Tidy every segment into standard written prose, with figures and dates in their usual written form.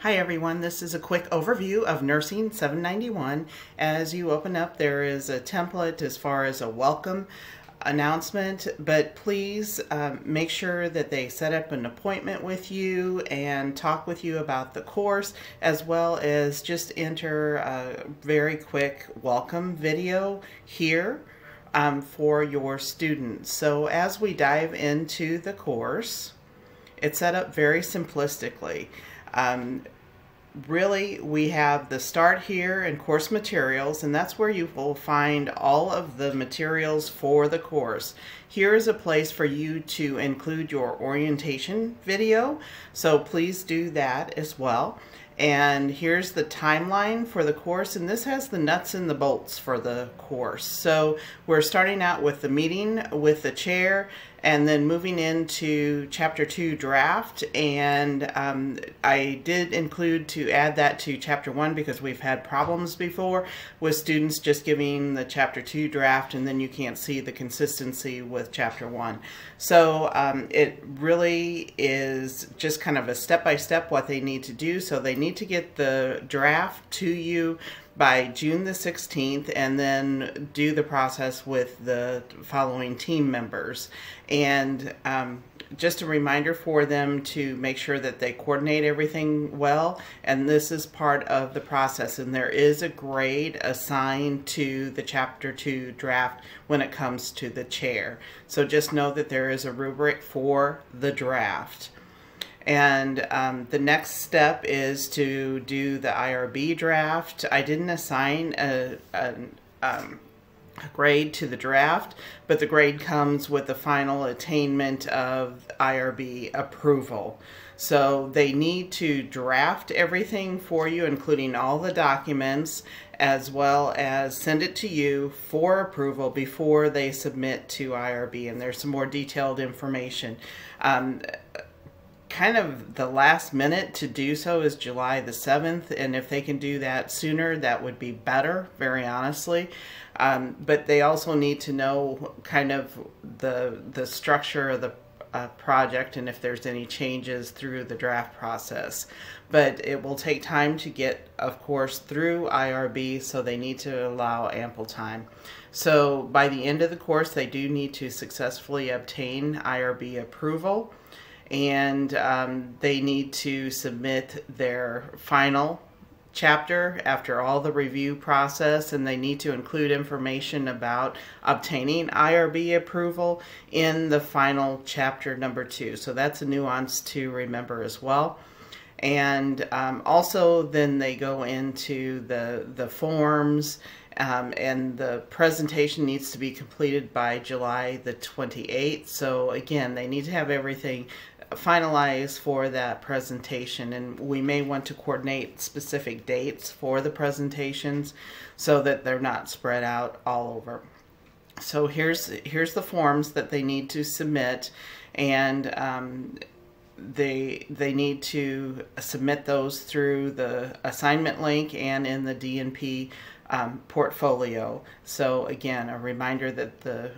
Hi everyone, this is a quick overview of Nursing 791. As you open up, there is a template as far as a welcome announcement, but please make sure that they set up an appointment with you and talk with you about the course, as well as just enter a very quick welcome video here for your students. So as we dive into the course, it's set up very simplistically. Really, we have the start here and course materials, and that's where you will find all of the materials for the course. Here is a place for you to include your orientation video, so please do that as well. And here's the timeline for the course, and this has the nuts and the bolts for the course. So we're starting out with the meeting with the chair and then moving into Chapter 2 draft, and I did include to add that to Chapter 1 because we've had problems before with students just giving the Chapter 2 draft and then you can't see the consistency with Chapter 1. So it really is just kind of a step-by-step what they need to do. So they need to get the draft to you by June the 16th and then do the process with the following team members. And just a reminder for them to make sure that they coordinate everything well, and this is part of the process, and there is a grade assigned to the Chapter 2 draft when it comes to the chair. So just know that there is a rubric for the draft. And the next step is to do the IRB draft. I didn't assign a grade to the draft, but the grade comes with the final attainment of IRB approval. So they need to draft everything for you, including all the documents, as well as send it to you for approval before they submit to IRB. And there's some more detailed information. Kind of the last minute to do so is July the 7th, and if they can do that sooner, that would be better, very honestly. But they also need to know kind of the structure of the project and if there's any changes through the draft process. But it will take time to get, of course, through IRB, so they need to allow ample time. So by the end of the course, they do need to successfully obtain IRB approval, and they need to submit their final chapter after all the review process, and they need to include information about obtaining IRB approval in the final chapter number 2. So that's a nuance to remember as well. And also then they go into the forms, and the presentation needs to be completed by July the 28th. So again, they need to have everything finalized for that presentation, and we may want to coordinate specific dates for the presentations so that they're not spread out all over. So here's the forms that they need to submit, and they need to submit those through the assignment link and in the DNP portfolio. So again, a reminder that the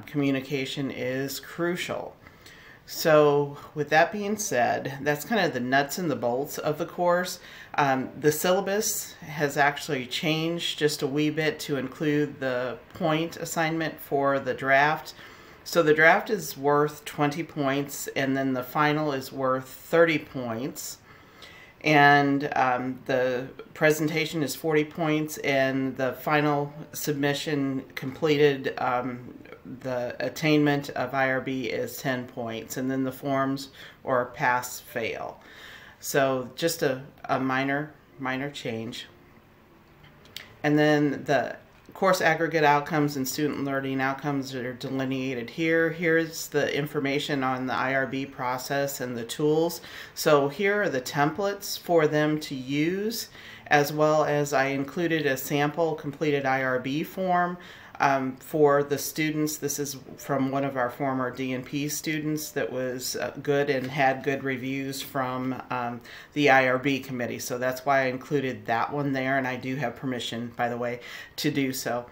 communication is crucial. So with that being said, that's kind of the nuts and the bolts of the course. The syllabus has actually changed just a wee bit to include the point assignment for the draft. So the draft is worth 20 points, and then the final is worth 30 points. And the presentation is 40 points, and the final submission completed, the attainment of IRB is 10 points, and then the forms or pass fail. So just a minor change. And then the course aggregate outcomes and student learning outcomes are delineated here. Here's the information on the IRB process and the tools. So here are the templates for them to use, as well as I included a sample completed IRB form for the students. This is from one of our former DNP students that was good and had good reviews from the IRB committee. So that's why I included that one there, and I do have permission, by the way, to do so.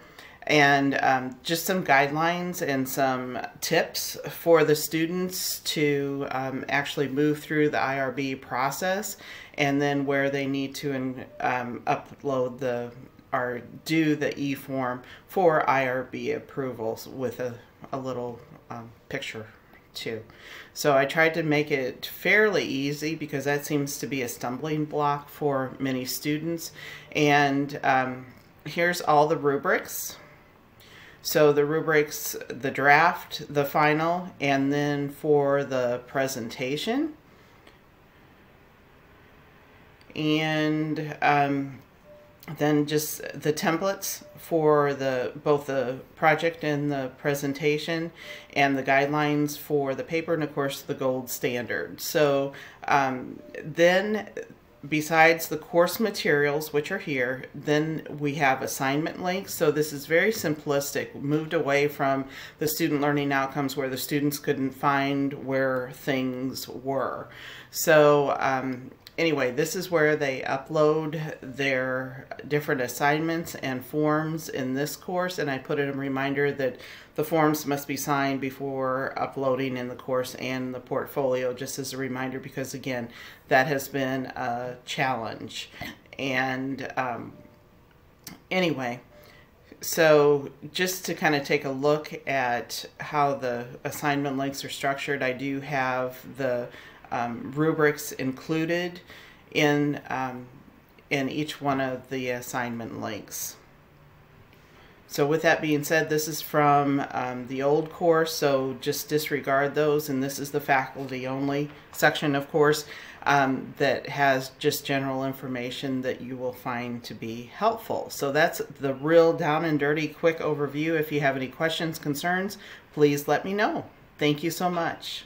and just some guidelines and some tips for the students to actually move through the IRB process, and then where they need to upload or do the e-form for IRB approvals with a little picture too. So I tried to make it fairly easy because that seems to be a stumbling block for many students. And here's all the rubrics. So the rubrics, the draft, the final, and then for the presentation. And then just the templates for both the project and the presentation, and the guidelines for the paper, and of course the gold standard. So then besides the course materials, which are here, then we have assignment links. So this is very simplistic, moved away from the student learning outcomes where the students couldn't find where things were. So anyway, this is where they upload their different assignments and forms in this course, and I put in a reminder that the forms must be signed before uploading in the course and the portfolio, just as a reminder, because again, that has been a challenge. And anyway, so just to kind of take a look at how the assignment links are structured, I do have the rubrics included in each one of the assignment links. So with that being said, this is from the old course, so just disregard those, and this is the faculty only section, of course, that has just general information that you will find to be helpful. So that's the real down and dirty quick overview. If you have any questions, concerns, please let me know. Thank you so much.